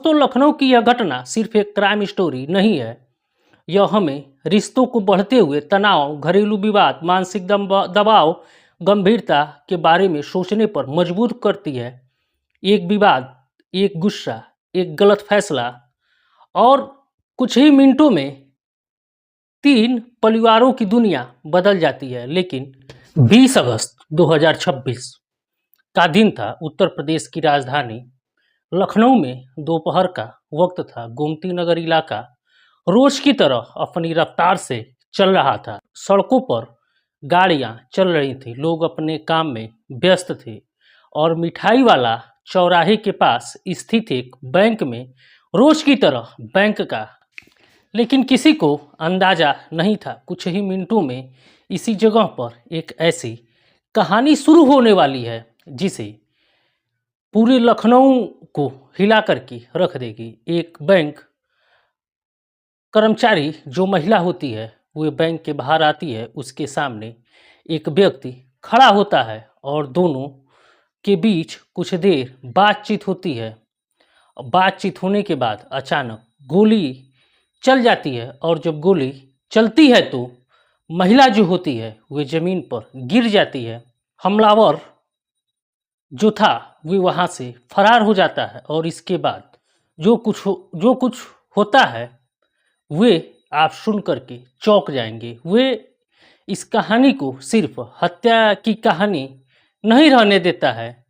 दोस्तों, लखनऊ की यह घटना सिर्फ एक क्राइम स्टोरी नहीं है। यह हमें रिश्तों को बढ़ते हुए तनाव, घरेलू विवाद, मानसिक दबाव, गंभीरता के बारे में सोचने पर मजबूर करती है। एक विवाद, एक गुस्सा, एक गलत फैसला और कुछ ही मिनटों में 3 परिवारों की दुनिया बदल जाती है। लेकिन 20 अगस्त 2026 का दिन था। उत्तर प्रदेश की राजधानी लखनऊ में दोपहर का वक्त था। गोमती नगर इलाका रोज की तरह अपनी रफ्तार से चल रहा था। सड़कों पर गाड़ियां चल रही थी, लोग अपने काम में व्यस्त थे और मिठाई वाला चौराहे के पास स्थित एक बैंक में रोज की तरह बैंक का। लेकिन किसी को अंदाजा नहीं था कुछ ही मिनटों में इसी जगह पर एक ऐसी कहानी शुरू होने वाली है जिसे पूरे लखनऊ को हिला करके रख देगी। एक बैंक कर्मचारी जो महिला होती है, वो बैंक के बाहर आती है। उसके सामने एक व्यक्ति खड़ा होता है और दोनों के बीच कुछ देर बातचीत होती है। बातचीत होने के बाद अचानक गोली चल जाती है और जब गोली चलती है तो महिला जो होती है वह ज़मीन पर गिर जाती है। हमलावर जो था वो वहाँ से फरार हो जाता है और इसके बाद जो कुछ होता है वे आप सुन करके चौंक जाएंगे। वे इस कहानी को सिर्फ हत्या की कहानी नहीं रहने देता है,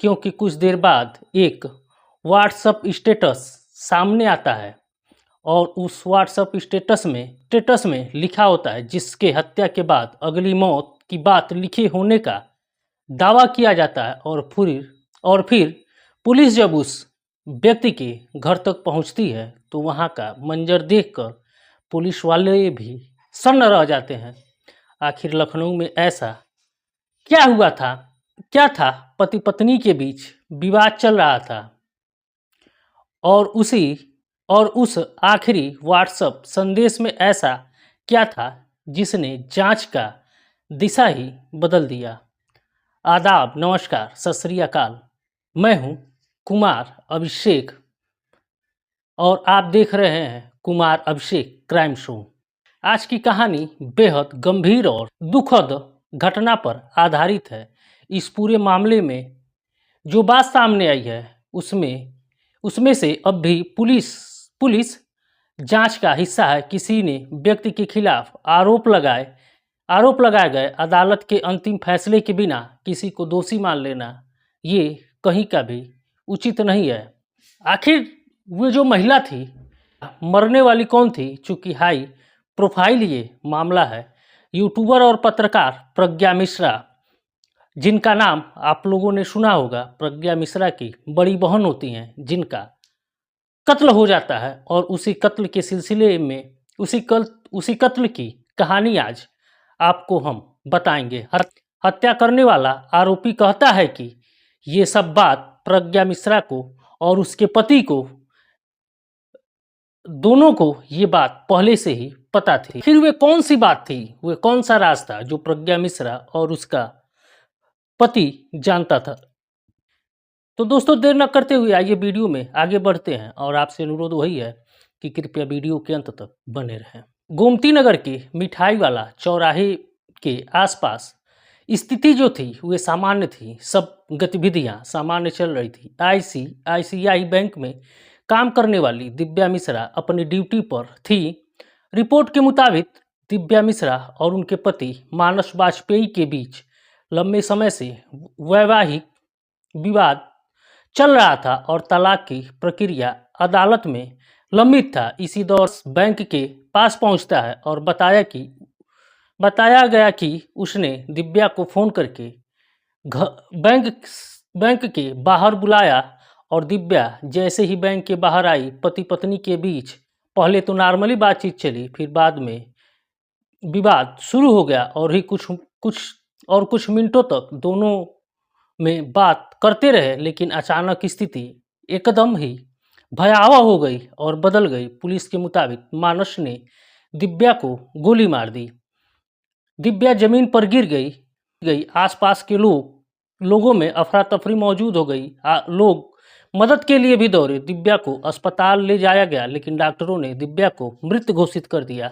क्योंकि कुछ देर बाद एक व्हाट्सएप स्टेटस सामने आता है और उस व्हाट्सएप स्टेटस में लिखा होता है, जिसके हत्या के बाद अगली मौत की बात लिखे होने का दावा किया जाता है। और फिर पुलिस जब उस व्यक्ति के घर तक पहुंचती है तो वहां का मंजर देखकर पुलिस वाले भी सन्न रह जाते हैं। आखिर लखनऊ में ऐसा क्या हुआ था? क्या था? पति पत्नी के बीच विवाद चल रहा था और उस आखिरी व्हाट्सएप संदेश में ऐसा क्या था जिसने जांच का दिशा ही बदल दिया। आदाब, नमस्कार, सत श्री अकाल। मैं हूं कुमार अभिषेक और आप देख रहे हैं कुमार अभिषेक क्राइम शो। आज की कहानी बेहद गंभीर और दुखद घटना पर आधारित है। इस पूरे मामले में जो बात सामने आई है उसमें से अब भी पुलिस जांच का हिस्सा है। किसी ने व्यक्ति के खिलाफ आरोप लगाए गए। अदालत के अंतिम फैसले के बिना किसी को दोषी मान लेना ये कहीं का भी उचित नहीं है। आखिर वो जो महिला थी, मरने वाली कौन थी? चूंकि हाई प्रोफाइल ये मामला है, यूट्यूबर और पत्रकार प्रज्ञा मिश्रा, जिनका नाम आप लोगों ने सुना होगा। प्रज्ञा मिश्रा की बड़ी बहन होती हैं, जिनका कत्ल हो जाता है और उसी कत्ल के सिलसिले में उसी कत्ल की कहानी आज आपको हम बताएंगे। हत्या करने वाला आरोपी कहता है कि ये सब बात प्रज्ञा मिश्रा को और उसके पति को, दोनों को ये बात पहले से ही पता थी। फिर वे कौन सी बात थी, वे कौन सा राज था जो प्रज्ञा मिश्रा और उसका पति जानता था? तो दोस्तों, देर न करते हुए आइए वीडियो में आगे बढ़ते हैं और आपसे अनुरोध वही है कि कृपया वीडियो के अंत तक बने रहें। गोमती नगर के मिठाई वाला चौराहे के आसपास स्थिति जो थी वे सामान्य थी। सब गतिविधियां सामान्य चल रही थी। आईसीआईसीआई बैंक में काम करने वाली दिव्या मिश्रा अपनी ड्यूटी पर थी। रिपोर्ट के मुताबिक दिव्या मिश्रा और उनके पति मानस वाजपेयी के बीच लंबे समय से वैवाहिक विवाद चल रहा था और तलाक की प्रक्रिया अदालत में लंबित था। इसी दौरान बैंक के पास पहुंचता है और बताया गया कि उसने दिव्या को फोन करके बैंक के बाहर बुलाया और दिव्या जैसे ही बैंक के बाहर आई, पति पत्नी के बीच पहले तो नॉर्मली बातचीत चली, फिर बाद में विवाद शुरू हो गया और कुछ मिनटों तक दोनों में बात करते रहे। लेकिन अचानक स्थिति एकदम ही भयावह हो गई और बदल गई। पुलिस के मुताबिक मानस ने दिव्या को गोली मार दी। दिव्या जमीन पर गिर गई। आसपास के लोगों में अफरा तफरी मौजूद हो गई। लोग मदद के लिए भी दौड़े। दिव्या को अस्पताल ले जाया गया, लेकिन डॉक्टरों ने दिव्या को मृत घोषित कर दिया।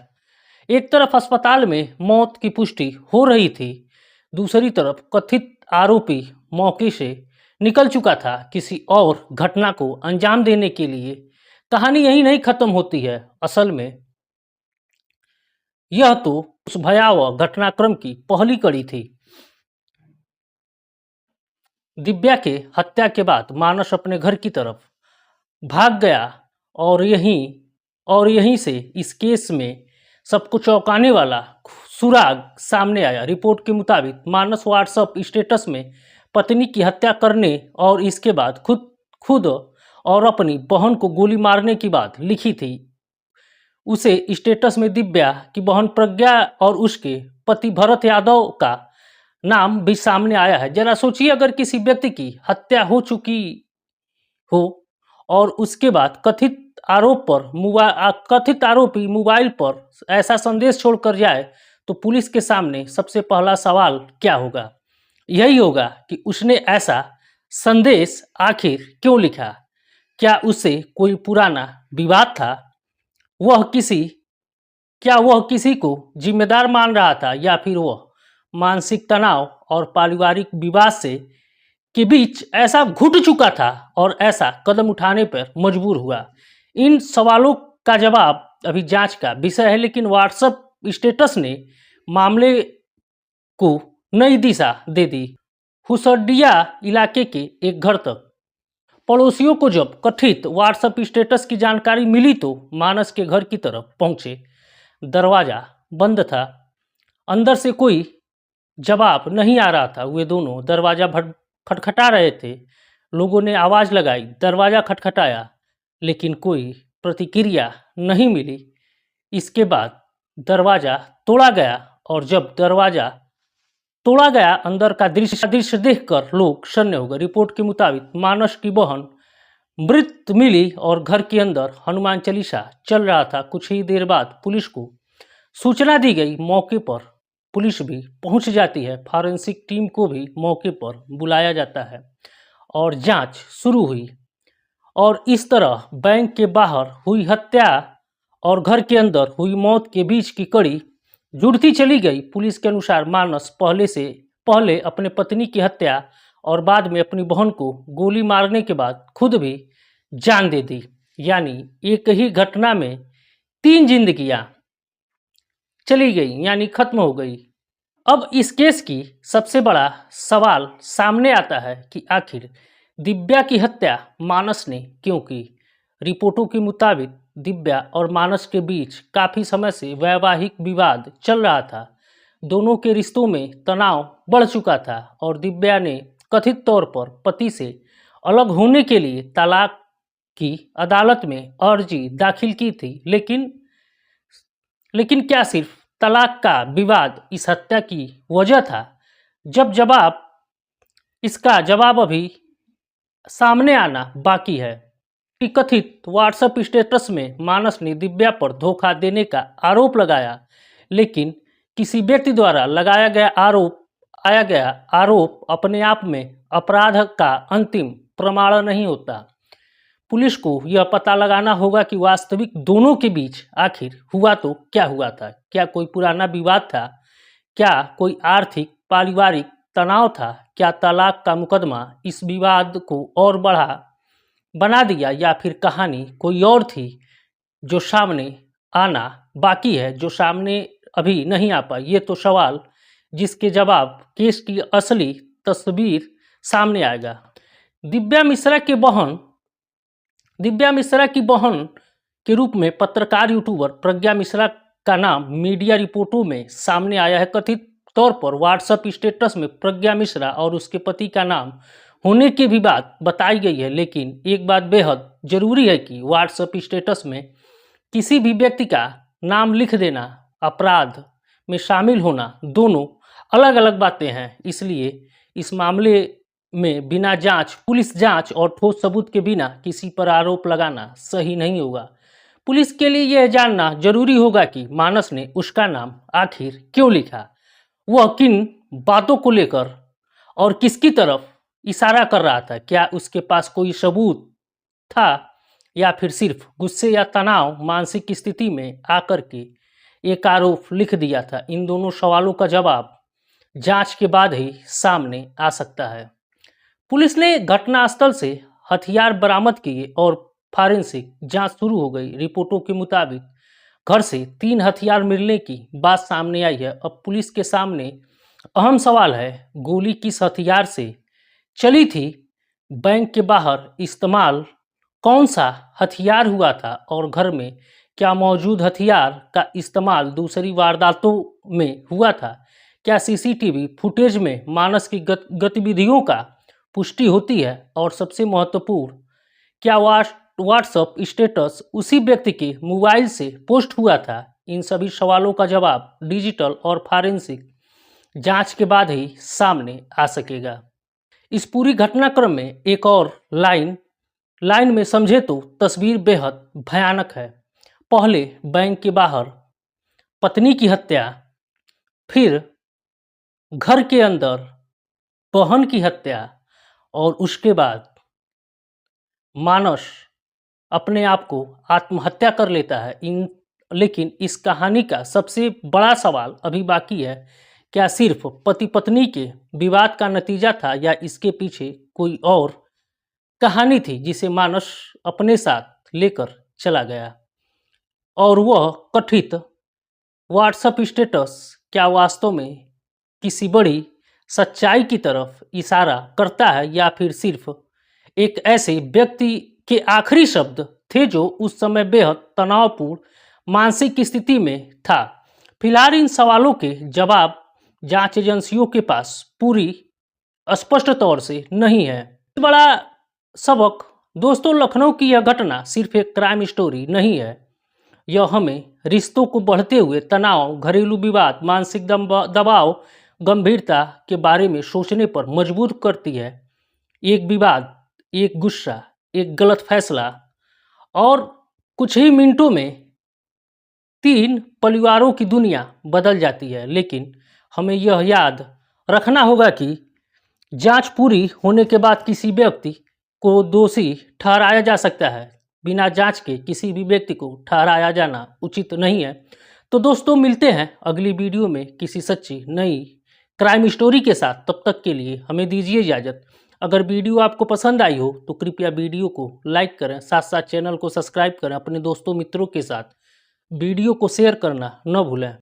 एक तरफ अस्पताल में मौत की पुष्टि हो रही थी, दूसरी तरफ कथित आरोपी मौके से निकल चुका था किसी और घटना को अंजाम देने के लिए। कहानी यही नहीं खत्म होती है। असल में यह तो उस भयावह घटनाक्रम की पहली कड़ी थी। दिव्या के हत्या के बाद मानस अपने घर की तरफ भाग गया और यहीं से इस केस में सबको चौंकाने वाला सुराग सामने आया। रिपोर्ट के मुताबिक मानस व्हाट्सएप स्टेटस में पत्नी की हत्या करने और इसके बाद खुद और अपनी बहन को गोली मारने की बात लिखी थी। उसे स्टेटस में दिव्या की बहन प्रज्ञा और उसके पति भरत यादव का नाम भी सामने आया है। जरा सोचिए, अगर किसी व्यक्ति की हत्या हो चुकी हो और उसके बाद कथित आरोपी मोबाइल पर ऐसा संदेश छोड़कर जाए, तो पुलिस के सामने सबसे पहला सवाल क्या होगा? यही होगा कि उसने ऐसा संदेश आखिर क्यों लिखा? क्या उससे कोई पुराना विवाद था? क्या वह किसी को जिम्मेदार मान रहा था, या फिर वह मानसिक तनाव और पारिवारिक विवाद से के बीच ऐसा घुट चुका था और ऐसा कदम उठाने पर मजबूर हुआ? इन सवालों का जवाब अभी जांच का विषय है, लेकिन व्हाट्सएप स्टेटस ने मामले को नई दिशा दे दी। हुसडिया इलाके के एक घर तक पड़ोसियों को जब कथित व्हाट्सएप स्टेटस की जानकारी मिली, तो मानस के घर की तरफ पहुंचे। दरवाजा बंद था, अंदर से कोई जवाब नहीं आ रहा था। वे दोनों दरवाजा खटखटा रहे थे। लोगों ने आवाज़ लगाई, दरवाज़ा खटखटाया, लेकिन कोई प्रतिक्रिया नहीं मिली। इसके बाद दरवाज़ा तोड़ा गया, और जब दरवाज़ा तोड़ा गया, अंदर का दृश्य देखकर लोग शून्य हो गए। रिपोर्ट के मुताबिक मानस की बहन मृत मिली और घर के अंदर हनुमान चालीसा चल रहा था। कुछ ही देर बाद पुलिस को सूचना दी गई। मौके पर पुलिस भी पहुंच जाती है, फॉरेंसिक टीम को भी मौके पर बुलाया जाता है और जांच शुरू हुई। और इस तरह बैंक के बाहर हुई हत्या और घर के अंदर हुई मौत के बीच की कड़ी जुड़ती चली गई। पुलिस के अनुसार मानस पहले अपने पत्नी की हत्या और बाद में अपनी बहन को गोली मारने के बाद खुद भी जान दे दी। यानी एक ही घटना में 3 जिंदगियां चली गई, यानी खत्म हो गई। अब इस केस की सबसे बड़ा सवाल सामने आता है कि आखिर दिव्या की हत्या मानस ने क्यों की? रिपोर्टों के मुताबिक दिव्या और मानस के बीच काफ़ी समय से वैवाहिक विवाद चल रहा था। दोनों के रिश्तों में तनाव बढ़ चुका था और दिव्या ने कथित तौर पर पति से अलग होने के लिए तलाक की अदालत में अर्जी दाखिल की थी। लेकिन क्या सिर्फ तलाक का विवाद इस हत्या की वजह था? इसका जवाब अभी सामने आना बाकी है। कथित व्हाट्सएप स्टेटस में मानस ने दिव्या पर धोखा देने का आरोप लगाया, लेकिन किसी व्यक्ति द्वारा लगाया गया आरोप अपने आप में अपराध का अंतिम प्रमाण नहीं होता। पुलिस को यह पता लगाना होगा कि वास्तविक दोनों के बीच आखिर हुआ तो क्या हुआ था। क्या कोई पुराना विवाद था? क्या कोई आर्थिक पारिवारिक तनाव था? क्या तलाक का मुकदमा इस विवाद को और बना दिया, या फिर कहानी कोई और थी जो सामने आना बाकी है, जो सामने अभी नहीं आ पाई? ये तो सवाल जिसके जवाब केस की असली तस्वीर सामने आएगा। दिव्या मिश्रा की बहन के रूप में पत्रकार यूट्यूबर प्रज्ञा मिश्रा का नाम मीडिया रिपोर्टों में सामने आया है। कथित तौर पर व्हाट्सएप स्टेटस में प्रज्ञा मिश्रा और उसके पति का नाम होने की भी बात बताई गई है, लेकिन एक बात बेहद जरूरी है कि व्हाट्सएप स्टेटस में किसी भी व्यक्ति का नाम लिख देना, अपराध में शामिल होना, दोनों अलग अलग बातें हैं। इसलिए इस मामले में बिना पुलिस जांच और ठोस सबूत के बिना किसी पर आरोप लगाना सही नहीं होगा। पुलिस के लिए यह जानना जरूरी होगा कि मानस ने उसका नाम आखिर क्यों लिखा, वह किन बातों को लेकर और किसकी तरफ इशारा कर रहा था? क्या उसके पास कोई सबूत था या फिर सिर्फ गुस्से या तनाव मानसिक स्थिति में आकर के एक आरोप लिख दिया था? इन दोनों सवालों का जवाब जांच के बाद ही सामने आ सकता है। पुलिस ने घटनास्थल से हथियार बरामद किए और फॉरेंसिक जांच शुरू हो गई। रिपोर्टों के मुताबिक घर से 3 हथियार मिलने की बात सामने आई है। अब पुलिस के सामने अहम सवाल है, गोली किस हथियार से चली थी? बैंक के बाहर इस्तेमाल कौन सा हथियार हुआ था और घर में क्या मौजूद हथियार का इस्तेमाल दूसरी वारदातों में हुआ था? क्या सीसीटीवी फुटेज में मानस की गतिविधियों का पुष्टि होती है? और सबसे महत्वपूर्ण, क्या व्हाट्सएप स्टेटस उसी व्यक्ति के मोबाइल से पोस्ट हुआ था? इन सभी सवालों का जवाब डिजिटल और फॉरेंसिक जांच के बाद ही सामने आ सकेगा। इस पूरी घटनाक्रम में एक और लाइन में समझे तो तस्वीर बेहद भयानक है। पहले बैंक के बाहर पत्नी की हत्या, फिर घर के अंदर बहन की हत्या और उसके बाद मानस अपने आप को आत्महत्या कर लेता है। लेकिन इस कहानी का सबसे बड़ा सवाल अभी बाकी है, क्या सिर्फ पति पत्नी के विवाद का नतीजा था या इसके पीछे कोई और कहानी थी जिसे मानस अपने साथ लेकर चला गया? और वह कथित व्हाट्सएप स्टेटस क्या वास्तव में किसी बड़ी सच्चाई की तरफ इशारा करता है या फिर सिर्फ एक ऐसे व्यक्ति के आखिरी शब्द थे जो उस समय बेहद तनावपूर्ण मानसिक स्थिति में था? फिलहाल इन सवालों के जवाब जांच एजेंसियों के पास पूरी स्पष्ट तौर से नहीं है। बड़ा सबक दोस्तों, लखनऊ की यह घटना सिर्फ एक क्राइम स्टोरी नहीं है। यह हमें रिश्तों को बढ़ते हुए तनाव, घरेलू विवाद, मानसिक दबाव, गंभीरता के बारे में सोचने पर मजबूर करती है। एक विवाद, एक गुस्सा, एक गलत फैसला और कुछ ही मिनटों में 3 परिवारों की दुनिया बदल जाती है। लेकिन हमें यह याद रखना होगा कि जांच पूरी होने के बाद किसी व्यक्ति को दोषी ठहराया जा सकता है। बिना जांच के किसी भी व्यक्ति को ठहराया जाना उचित नहीं है। तो दोस्तों, मिलते हैं अगली वीडियो में किसी सच्ची नई क्राइम स्टोरी के साथ। तब तक के लिए हमें दीजिए इजाज़त। अगर वीडियो आपको पसंद आई हो तो कृपया वीडियो को लाइक करें, साथ साथ चैनल को सब्सक्राइब करें, अपने दोस्तों मित्रों के साथ वीडियो को शेयर करना न भूलें।